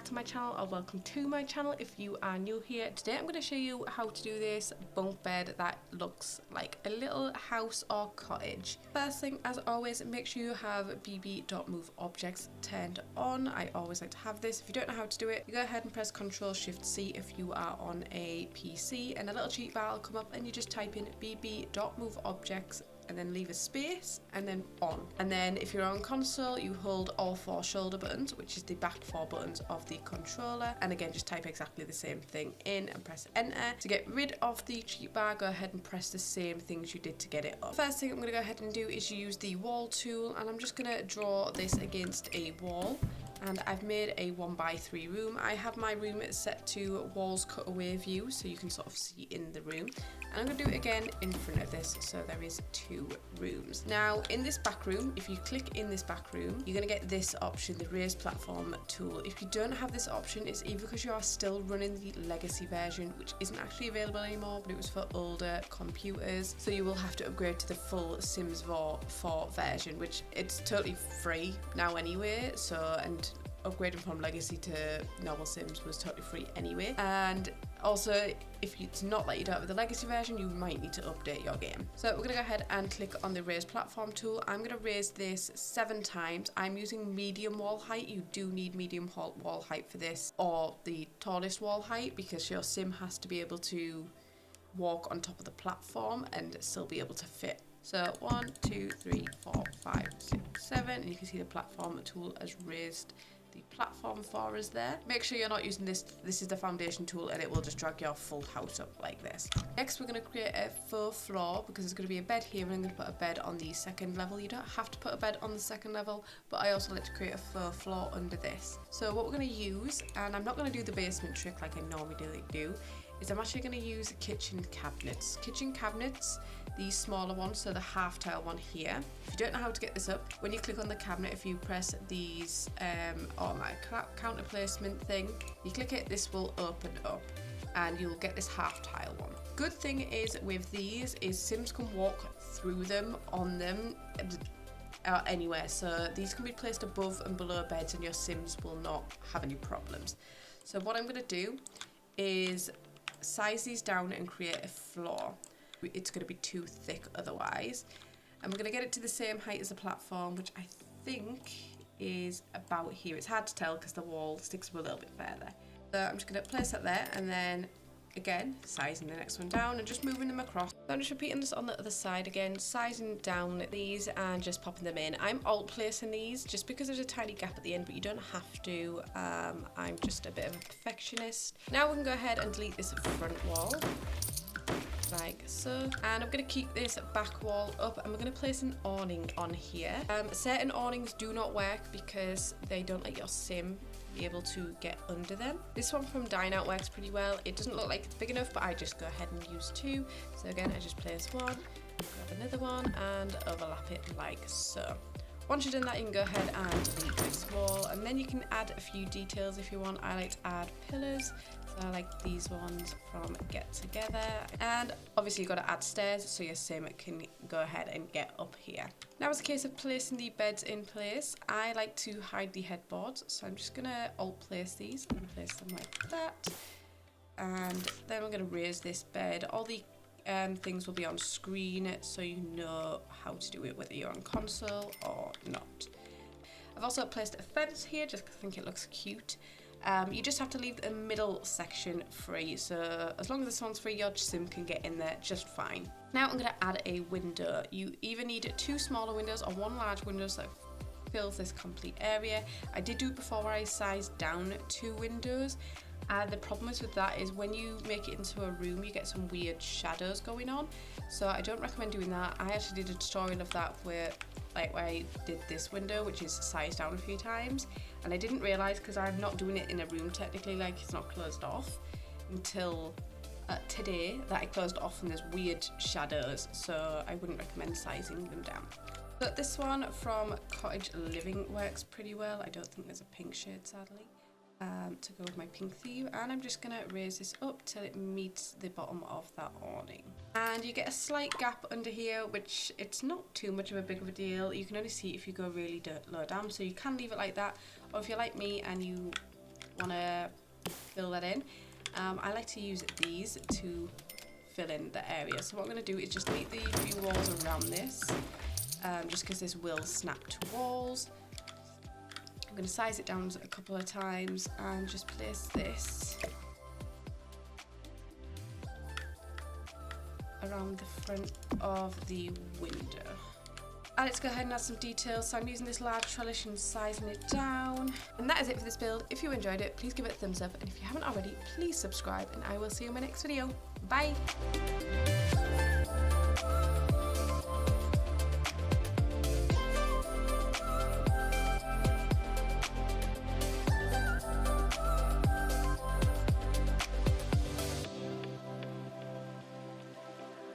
back to my channel, or welcome to my channel if you are new here. Today I'm going to show you how to do this bunk bed that looks like a little house or cottage. First thing, as always, make sure you have bb.moveObjects turned on. I always like to have this. If you don't know how to do it, you go ahead and press Ctrl+Shift+C if you are on a PC, and a little cheat bar will come up and you just type in bb.moveObjects and then leave a space and then on. And then if you're on console, you hold all four shoulder buttons, which is the back four buttons of the controller, and again just type exactly the same thing in and press enter. To get rid of the cheat bar, go ahead and press the same things you did to get it up. First thing I'm going to go ahead and do is use the wall tool, and I'm just going to draw this against a wall. And I've made a 1x3 room. I have my room set to walls cut away view, so you can sort of see in the room. And I'm going to do it again in front of this, so there is 2 rooms. Now in this back room, if you click in this back room, you're going to get this option, the raised platform tool. If you don't have this option, it's either because you are still running the legacy version, which isn't actually available anymore, but it was for older computers, so you will have to upgrade to the full Sims 4 version, which it's totally free now anyway, and upgrading from legacy to normal Sims was totally free anyway. And also, if it's not let you do it with the legacy version, you might need to update your game. So we're gonna go ahead and click on the raise platform tool. I'm gonna raise this 7 times. I'm using medium wall height. You do need medium wall height for this, or the tallest wall height, because your sim has to be able to walk on top of the platform and still be able to fit. So 1, 2, 3, 4, 5, 6, 7, and you can see the platform tool has raised the platform for us there. Make sure you're not using this. This is the foundation tool, and it will just drag your full house up like this. Next, we're going to create a faux floor, because there's going to be a bed here, and I'm going to put a bed on the second level. You don't have to put a bed on the second level, but I also like to create a faux floor under this. So what we're going to use, and I'm not going to do the basement trick like I normally do, is I'm actually going to use kitchen cabinets. Kitchen cabinets, these smaller ones, so the half tile one here. If you don't know how to get this up, when you click on the cabinet, if you press these automatic counter placement thing, you click it, this will open up and you'll get this half tile one. Good thing is with these is Sims can walk through them, on them, anywhere, so these can be placed above and below beds and your Sims will not have any problems. So what I'm going to do is size these down and create a floor. It's going to be too thick otherwise. And we're going to get it to the same height as the platform, which I think is about here. It's hard to tell because the wall sticks up a little bit further. So I'm just going to place that there, and then again sizing the next one down and just moving them across. So I'm just repeating this on the other side again, sizing down these and just popping them in. I'm alt placing these just because there's a tiny gap at the end, but you don't have to. I'm just a bit of a perfectionist. Now we can go ahead and delete this front wall like so, and I'm going to keep this back wall up, and we're going to place an awning on here. Certain awnings do not work because they don't let your sim be able to get under them. This one from Dine Out works pretty well. It doesn't look like it's big enough, but I just go ahead and use 2. So again, I just place one, grab another one and overlap it like so. Once you've done that, you can go ahead and delete this wall, and then you can add a few details if you want. I like to add pillars, so I like these ones from Get Together, and obviously you've got to add stairs so your sim can go ahead and get up here. Now it's a case of placing the beds in place. I like to hide the headboards, so I'm just going to alt place these and place them like that, and then we're going to raise this bed. All the things will be on screen so you know how to do it, whether you're on console or not. I've also placed a fence here just because I think it looks cute. You just have to leave the middle section free, so as long as this one's free, your sim can get in there just fine. Now I'm going to add a window. You either need 2 smaller windows or 1 large window so that fills this complete area. I did do it before where I sized down 2 windows. The problem is with that is when you make it into a room, you get some weird shadows going on. So I don't recommend doing that. I actually did a tutorial of that where I did this window, which is sized down a few times. And I didn't realise, because I'm not doing it in a room technically, like it's not closed off, until today that I closed off and there's weird shadows. So I wouldn't recommend sizing them down. But this one from Cottage Living works pretty well. I don't think there's a pink shade, sadly. To go with my pink theme, and I'm just going to raise this up till it meets the bottom of that awning. And you get a slight gap under here, which it's not too much of a big of a deal. You can only see it if you go really low down, so you can leave it like that, or if you're like me and you want to fill that in. I like to use these to fill in the area. So what I'm going to do is just make the few walls around this, just because this will snap to walls. I'm going to size it down a couple of times and just place this around the front of the window. And let's go ahead and add some details. So I'm using this large trellis and sizing it down. And that is it for this build. If you enjoyed it, please give it a thumbs up. And if you haven't already, please subscribe. And I will see you in my next video. Bye!